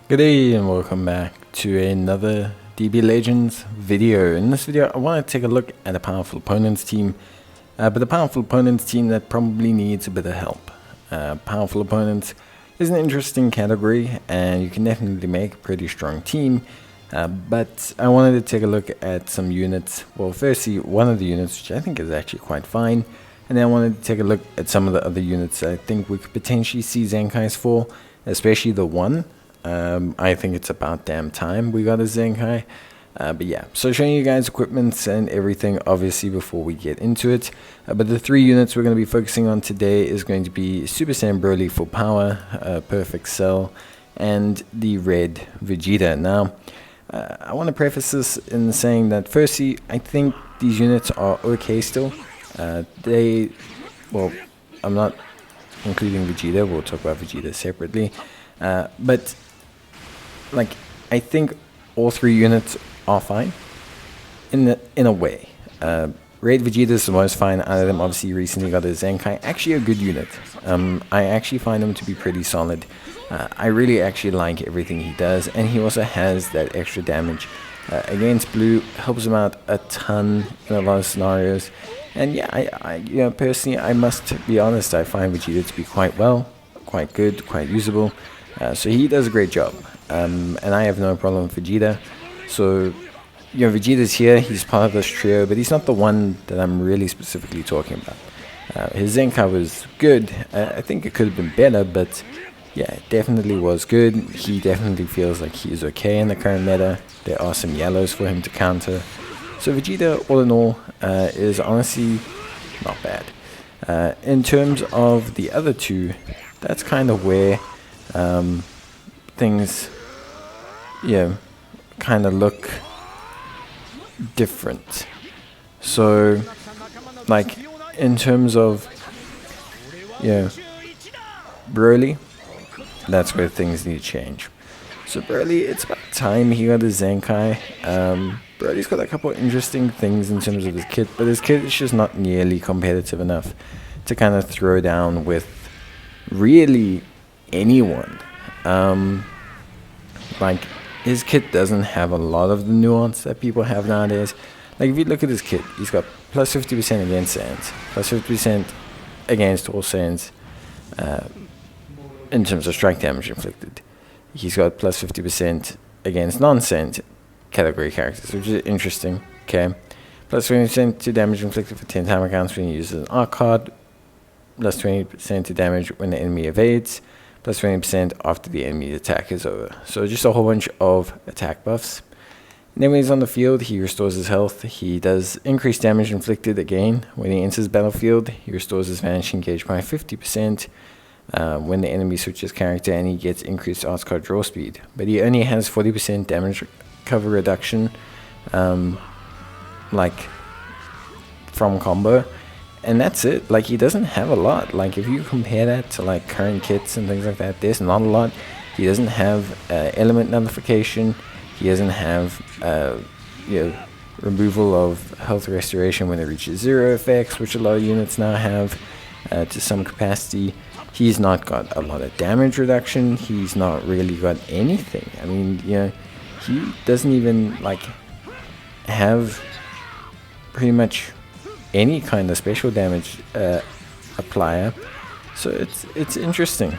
Good day and welcome back to another DB Legends video. In this video I want to take a look at a powerful opponent's team, but a powerful opponent's team that probably needs a bit of help. Powerful opponents is an interesting category and you can definitely make a pretty strong team, but I wanted to take a look at some units. Well, firstly one of the units which I think is actually quite fine, and then I wanted to take a look at some of the other units I think we could potentially see Zenkais for, especially the one. I think it's about damn time we got a Zenkai. But yeah, so showing you guys equipments and everything obviously before we get into it. But the three units we're going to be focusing on today is going to be Super Saiyan Broly for power, Perfect Cell, and the red Vegeta. Now, I want to preface this in saying that firstly, I think these units are okay still. Well, I'm not including Vegeta, we'll talk about Vegeta separately. But like, I think all three units are fine in a way. Red Vegeta is the most fine out of them. Obviously recently got a Zenkai, actually a good unit. I actually find him to be pretty solid. I really actually like everything he does, and he also has that extra damage against blue, helps him out a ton in a lot of scenarios. And yeah, I personally, I must be honest, I find Vegeta to be quite good, quite usable. So he does a great job, and I have no problem with Vegeta. So, Vegeta's here, he's part of this trio, but he's not the one that I'm really specifically talking about. His Zenkai was good. I think it could have been better, but yeah, it definitely was good. He definitely feels like he's okay in the current meta. There are some yellows for him to counter. So Vegeta, all in all, is honestly not bad. In terms of the other two, that's kind of where things, kind of look different. So, like, in terms of, Broly, that's where things need to change. So Broly, it's about time he got a Zenkai. Broly's got a couple of interesting things in terms of his kit, but his kit is just not nearly competitive enough to kind of throw down with really anyone. Like, his kit doesn't have a lot of the nuance that people have nowadays. Like, if you look at his kit, he's got plus 50% against Saiyans, plus 50% against all Saiyans in terms of strike damage inflicted. He's got plus 50% against non-Saiyan category characters, which is interesting. Okay, plus 20% to damage inflicted for 10 timer counts when he uses an arc card, plus 20% to damage when the enemy evades, plus 20% after the enemy's attack is over. So just a whole bunch of attack buffs. And then when he's on the field, he restores his health. He does increase damage inflicted again. When he enters the battlefield, he restores his vanishing gauge by 50% when the enemy switches character, and he gets increased arts card draw speed. But he only has 40% damage cover reduction, like, from combo. And that's it. Like, he doesn't have a lot. Like, if you compare that to like current kits and things like that, there's not a lot. He doesn't have element nullification. He doesn't have removal of health restoration when it reaches 0 effects, which a lot of units now have to some capacity. He's not got a lot of damage reduction. He's not really got anything. I mean, he doesn't even like have pretty much any kind of special damage applier. So it's interesting.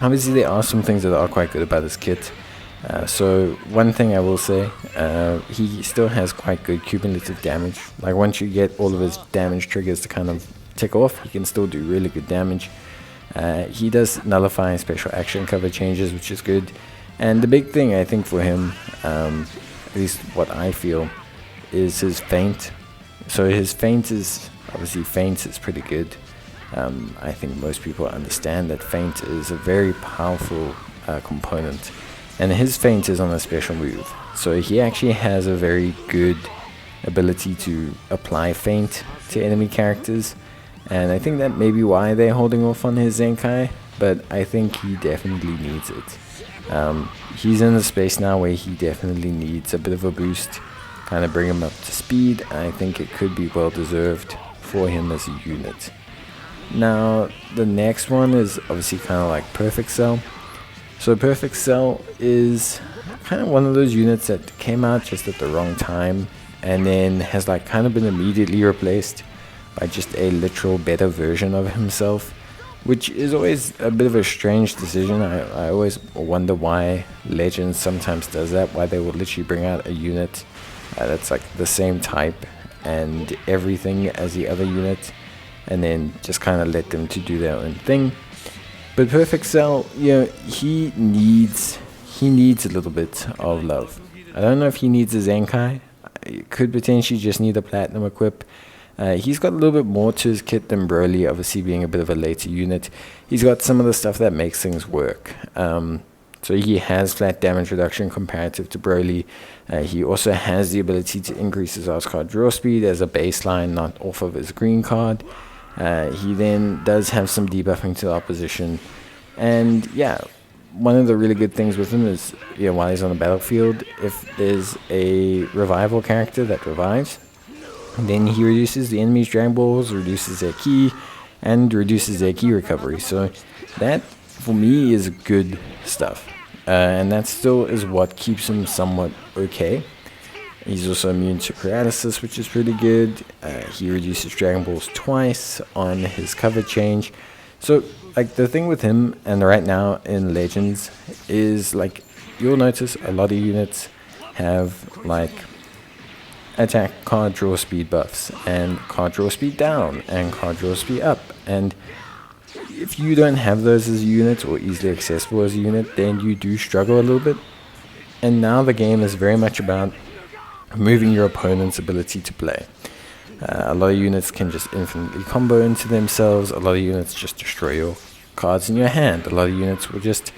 Obviously there are some things that are quite good about this kit. So one thing I will say, he still has quite good cumulative damage. Like, once you get all of his damage triggers to kind of tick off, he can still do really good damage. He does nullify special action cover changes, which is good. And the big thing I think for him, at least what I feel, is his feint. So his feint is, obviously feint is pretty good. I think most people understand that feint is a very powerful component. And his feint is on a special move. So he actually has a very good ability to apply feint to enemy characters. And I think that may be why they're holding off on his Zenkai, but I think he definitely needs it. He's in a space now where he definitely needs a bit of a boost, kind of bring him up to speed. I think it could be well deserved for him as a unit. Now, the next one is obviously kind of like Perfect Cell. So Perfect Cell is kind of one of those units that came out just at the wrong time, and then has like kind of been immediately replaced by just a literal better version of himself, which is always a bit of a strange decision. I always wonder why Legends sometimes does that, why they will literally bring out a unit that's like the same type and everything as the other unit, and then just kind of let them to do their own thing. But Perfect Cell, he needs a little bit of love. I don't know if he needs a Zenkai. It could potentially just need a Platinum equip. He's got a little bit more to his kit than Broly, obviously being a bit of a later unit. He's got some of the stuff that makes things work. So he has flat damage reduction comparative to Broly. He also has the ability to increase his Arts card draw speed as a baseline, not off of his green card. He then does have some debuffing to the opposition. And yeah, one of the really good things with him is, while he's on the battlefield, if there's a revival character that revives, then he reduces the enemy's Dragon Balls, reduces their ki, and reduces their ki recovery. So that, for me, is good stuff. And that still is what keeps him somewhat okay. He's also immune to paralysis, which is pretty good. He reduces Dragon Balls twice on his cover change. So, like, the thing with him, and right now in Legends, is, like, you'll notice a lot of units have, like, attack card draw speed buffs, and card draw speed down, and card draw speed up. And if you don't have those as a unit, or easily accessible as a unit, then you do struggle a little bit. And now the game is very much about removing your opponent's ability to play. A lot of units can just infinitely combo into themselves. A lot of units just destroy your cards in your hand. A lot of units will just,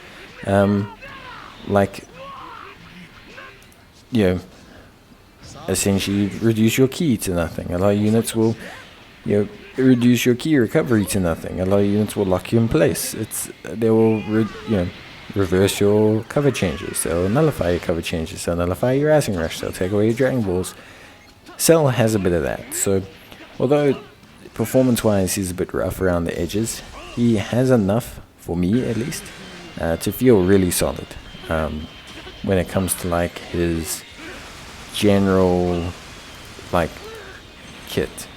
essentially reduce your ki to nothing. A lot of units will, reduce your ki recovery to nothing. A lot of units will lock you in place. They will, reverse your cover changes. They'll nullify your cover changes. They'll nullify your Rising Rush. They'll take away your Dragon Balls. Cell has a bit of that. So, although performance-wise he's a bit rough around the edges, he has enough, for me at least, to feel really solid. When it comes to like his general kit.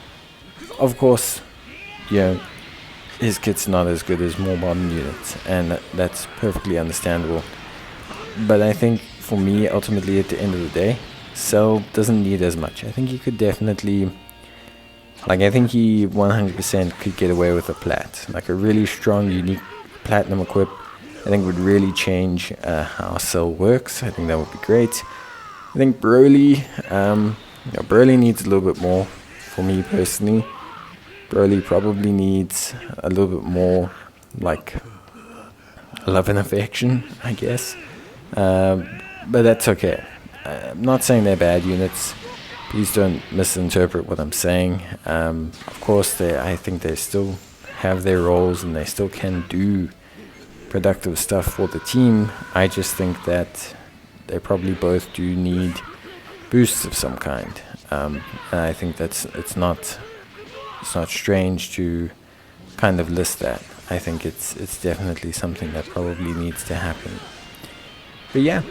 Of course, his kit's not as good as more modern units, and that's perfectly understandable. But I think for me, ultimately at the end of the day, Cell doesn't need as much. I think he could definitely, I think he 100% could get away with a plat, like a really strong, unique platinum equip. I think would really change how Cell works. I think that would be great. I think Broly, Broly needs a little bit more for me personally. Broly probably needs a little bit more, love and affection, I guess. But that's okay. I'm not saying they're bad units. Please don't misinterpret what I'm saying. Of course, I think they still have their roles and they still can do productive stuff for the team. I just think that they probably both do need boosts of some kind. And I think it's not strange to kind of list that. I think it's definitely something that probably needs to happen. But yeah,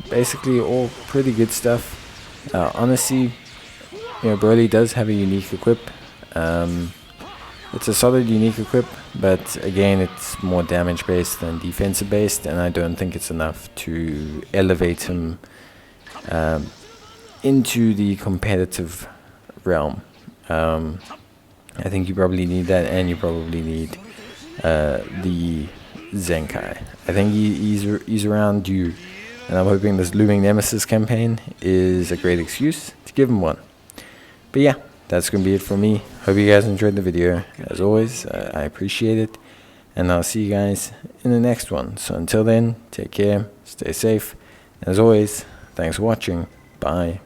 basically all pretty good stuff. Honestly, Broly does have a unique equip. It's a solid unique equip, but again, it's more damage based than defensive based, and I don't think it's enough to elevate him into the competitive realm. I think you probably need that, and you probably need the Zenkai. I think he's around due, and I'm hoping this Looming Nemesis campaign is a great excuse to give him one. But yeah, that's going to be it for me. Hope you guys enjoyed the video. As always, I appreciate it, and I'll see you guys in the next one. So until then, take care, stay safe, and as always, thanks for watching. Bye.